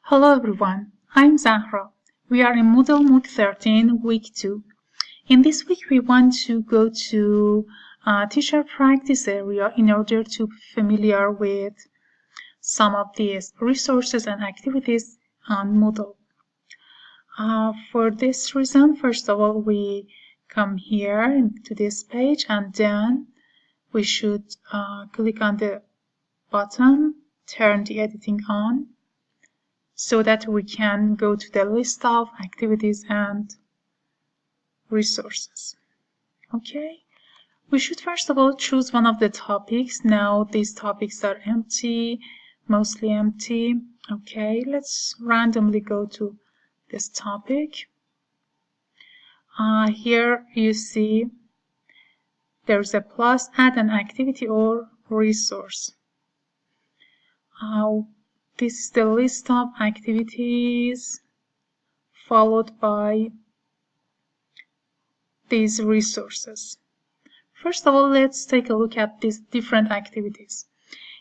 Hello everyone, I'm Zahra. We are in Moodle MOOC 13, week 2. In this week we want to go to teacher practice area in order to be familiar with some of these resources and activities on Moodle. For this reason, first of all, we come here to this page and then we should click on the button, turn the editing on, so that we can go to the list of activities and resources. Okay, we should first of all choose one of the topics. Now these topics are empty, mostly empty. Okay, let's randomly go to this topic. Here you see there's a plus, add an activity or resource. This is the list of activities followed by these resources. First of all, let's take a look at these different activities.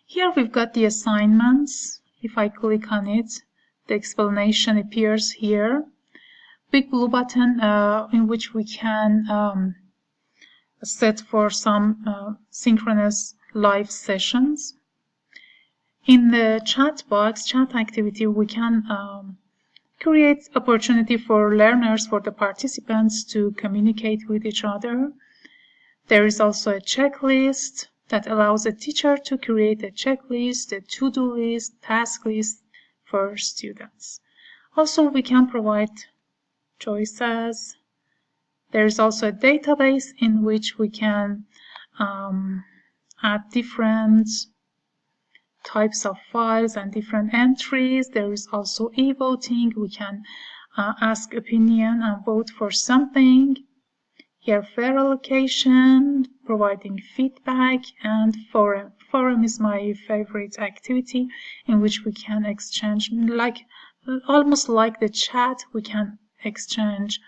Here we've got the assignments. If I click on it, the explanation appears here. Big blue button in which we can set for some synchronous live sessions. In the chat box, chat activity, we can create opportunity for learners, for the participants to communicate with each other. There is also a checklist that allows a teacher to create a checklist, a to-do list, task list for students. Also, we can provide choices. There is also a database in which we can add different types of files and different entries. There is also e-voting. We can ask opinion and vote for something. Here, fair allocation, providing feedback, and forum. Forum is my favorite activity in which we can exchange, almost like the chat, we can exchange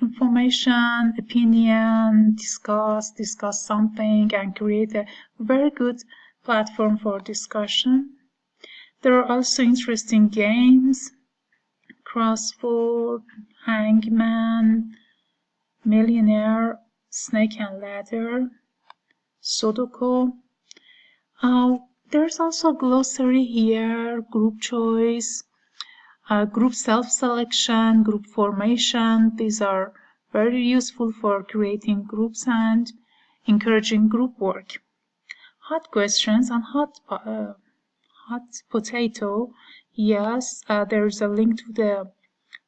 information, opinion, discuss something, and create a very good platform for discussion. There are also interesting games, crossword, hangman, millionaire, snake and ladder, Sudoku. There's also glossary here, group choice, group self-selection, group formation. These are very useful for creating groups and encouraging group work. Hot questions and hot potato. Yes, there's a link to the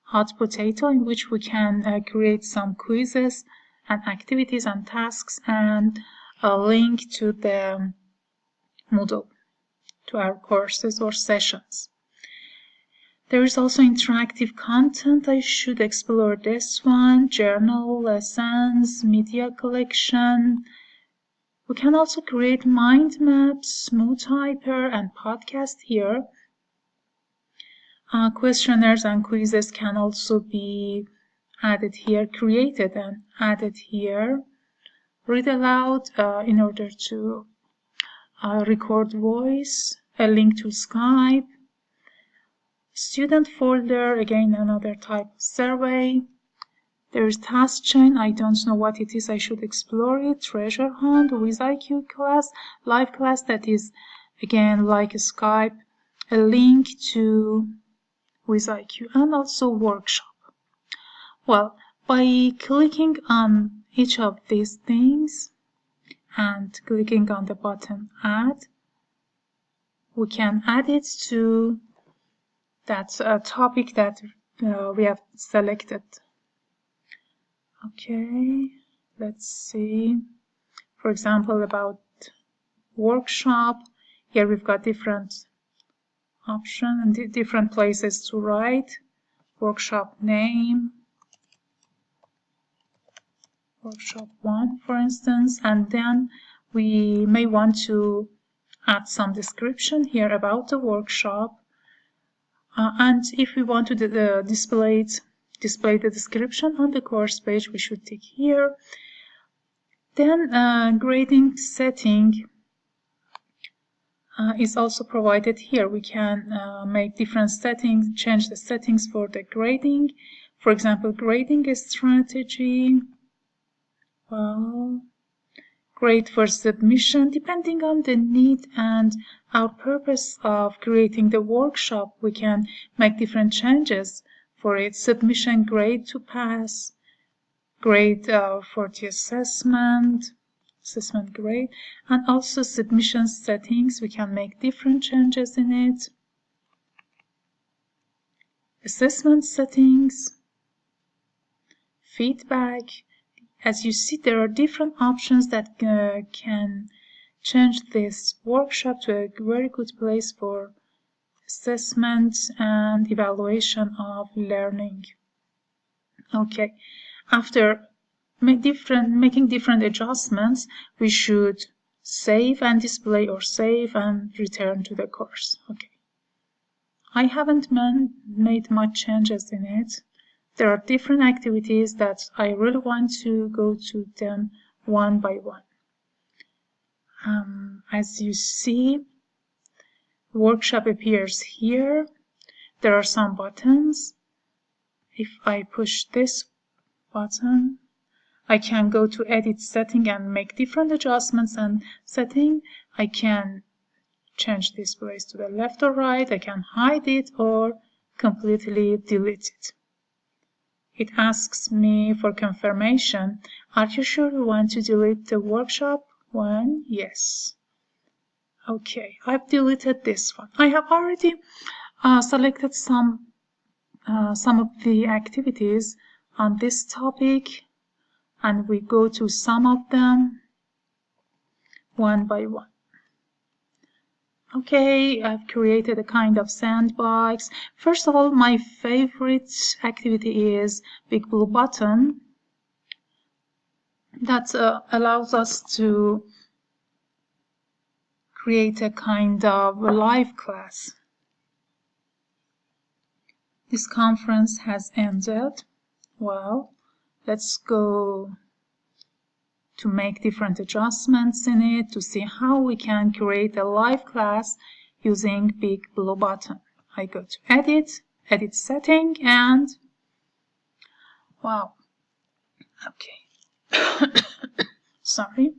hot potato in which we can create some quizzes and activities and tasks, and a link to the Moodle, to our courses or sessions. There is also interactive content. I should explore this one. Journal, lessons, media collection. We can also create mind maps, smooth typer, and podcast here. Questionnaires and quizzes can also be added here, created and added here. Read aloud in order to record voice, a link to Skype. Student folder, again another type of survey. There is task chain, I don't know what it is, I should explore it. Treasure hunt, WizIQ class, live class, that is again like a Skype, a link to WizIQ, and also workshop. Well, by clicking on each of these things and clicking on the button add, we can add it to that topic that we have selected. Okay, let's see. For example, about workshop. Here we've got different options and different places to write. Workshop name, workshop 1, for instance, and then we may want to add some description here about the workshop. And if we want to display the description on the course page, we should tick here. Then grading setting. is also provided here. We can make different settings, change the settings for the grading. For example, grading strategy, well, grade for submission. Depending on the need and our purpose of creating the workshop, we can make different changes for it. Submission grade to pass, grade for the assessment grade, and also submission settings. We can make different changes in it. Assessment settings, feedback. As you see, there are different options that can change this workshop to a very good place for assessment and evaluation of learning. Okay, after making different adjustments, we should save and display, or save and return to the course. Okay, I haven't made much changes in it. There are different activities that I really want to go to them one by one. As you see, workshop appears here. There are some buttons. If I push this button, I can go to edit setting and make different adjustments and setting. I can change this place to the left or right. I can hide it or completely delete it. It asks me for confirmation. Are you sure you want to delete the workshop one? Yes. Okay, I've deleted this one. I have already selected some of the activities on this topic, and we go to some of them one by one. Okay, I've created a kind of sandbox. First of all, my favorite activity is Big Blue Button. That allows us to create a kind of live class. This conference has ended. Well, let's go to make different adjustments in it to see how we can create a live class using Big Blue Button. I go to edit setting, and wow, okay. Sorry.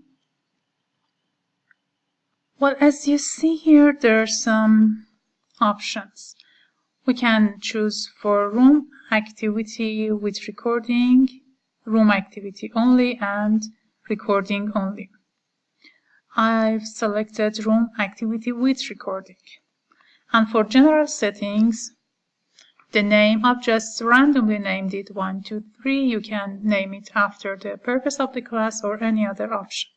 Well, as you see here, there are some options. We can choose for room activity with recording, room activity only, and recording only. I've selected room activity with recording. And for general settings, the name, I've just randomly named it 1, 2, 3. You can name it after the purpose of the class or any other option.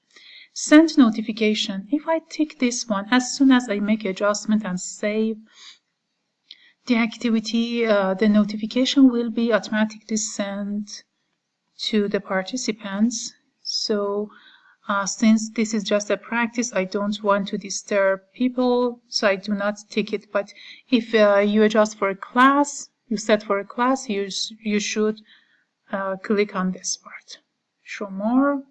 Send notification. If I tick this one, as soon as I make adjustment and save the activity, the notification will be automatically sent to the participants. So since this is just a practice, I don't want to disturb people, so I do not tick it. But if you adjust for a class, you set for a class, you should click on this part. Show more.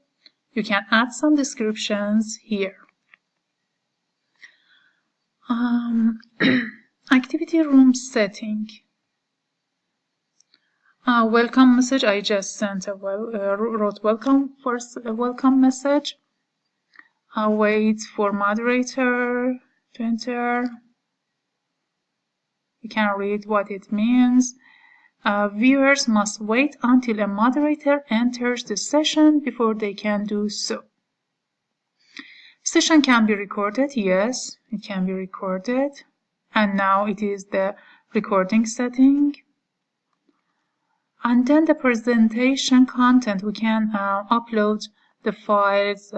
You can add some descriptions here. Activity room setting. Welcome message. I just sent wrote welcome first, a welcome message. Wait for moderator to enter. You can read what it means. Viewers must wait until a moderator enters the session before they can do so. Session can be recorded. Yes, it can be recorded. And now it is the recording setting. And then the presentation content, we can upload the files,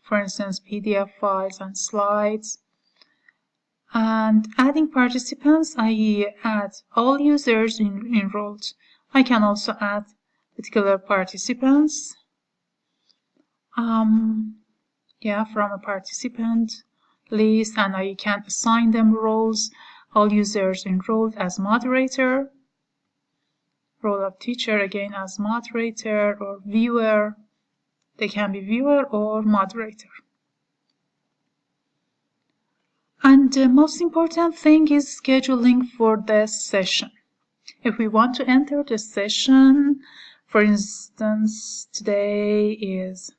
for instance, PDF files and slides. And adding participants, I add all users enrolled. I can also add particular participants. From a participant list, and I can assign them roles. All users enrolled as moderator. Role of teacher again as moderator or viewer. They can be viewer or moderator. And the most important thing is scheduling for the session. If we want to enter the session, for instance, today is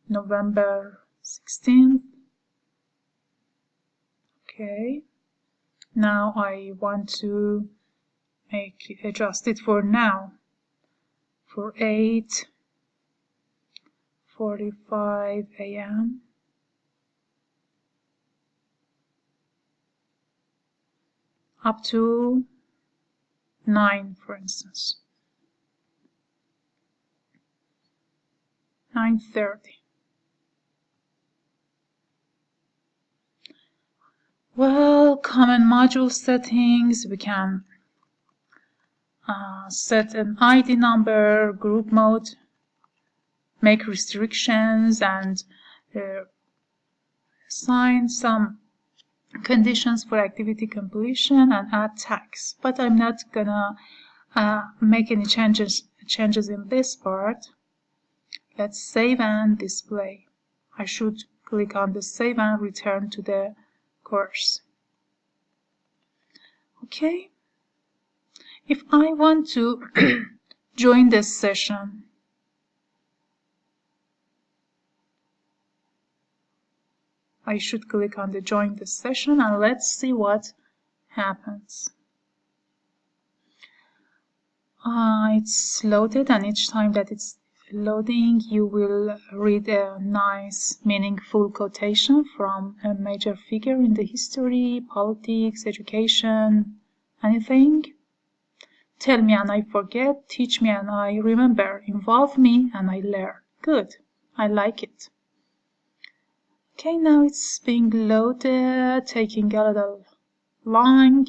November 16th. Okay. Now I want to adjust it for now, for 8:45 a.m. up to 9, for instance, 9:30. Well, common module settings, we can set an ID number, group mode, make restrictions, and assign some conditions for activity completion and add tags. But I'm not gonna make any changes in this part. Let's save and display. I should click on the save and return to the course. Okay. If I want to join this session, I should click on the join this session and let's see what happens. It's loaded, and each time that it's loading you will read a nice meaningful quotation from a major figure in the history, politics, education, anything. Tell me and I forget, teach me and I remember, involve me and I learn. Good, I like it. Okay, now it's being loaded, taking a little long.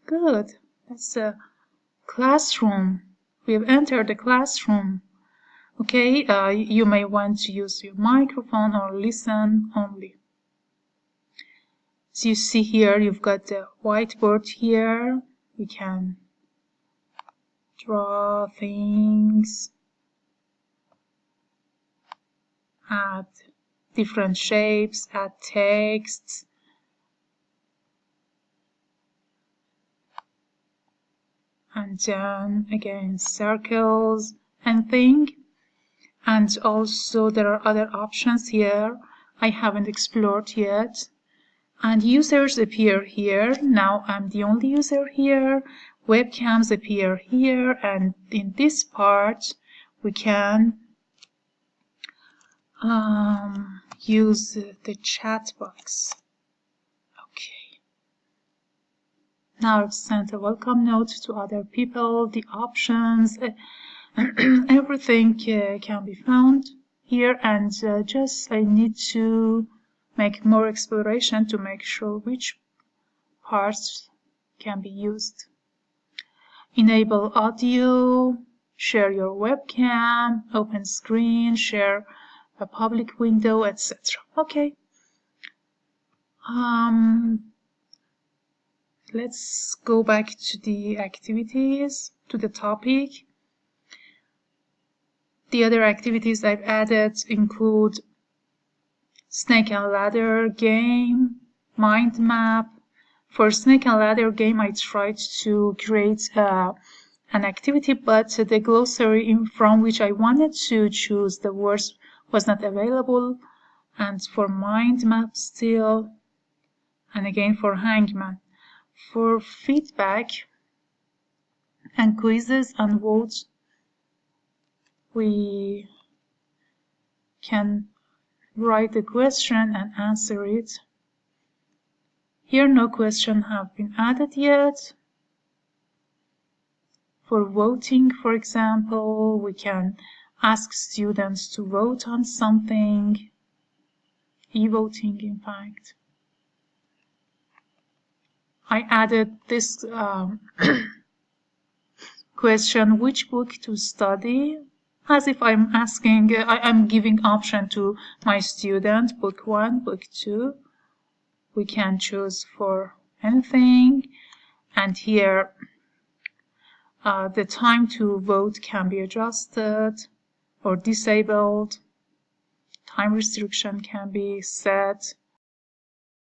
Good, that's a classroom. We have entered the classroom. Okay, you may want to use your microphone or listen only. As you see here, you've got the whiteboard here. We can draw things, add different shapes, add texts, and then again circles and things. And also there are other options here I haven't explored yet. And users appear here. Now I'm the only user here. Webcams appear here, and in this part we can use the chat box. Okay. Now I've sent a welcome note to other people. The options, everything can be found here, and just I need to make more exploration to make sure which parts can be used. Enable audio, share your webcam, open screen, share a public window, etc. Okay. Let's go back to the activities, to the topic. The other activities I've added include snake and ladder game, mind map. For snake and ladder game, I tried to create an activity, but the glossary from which I wanted to choose the words was not available. And for mind map still, and again for hangman. For feedback and quizzes and votes, we can write the question and answer it. Here no questions have been added yet. For voting, for example, we can ask students to vote on something, e-voting in fact. I added this question, which book to study, as if I'm asking, I'm giving option to my student, book 1, book 2. We can choose for anything, and here the time to vote can be adjusted or disabled. time restriction can be set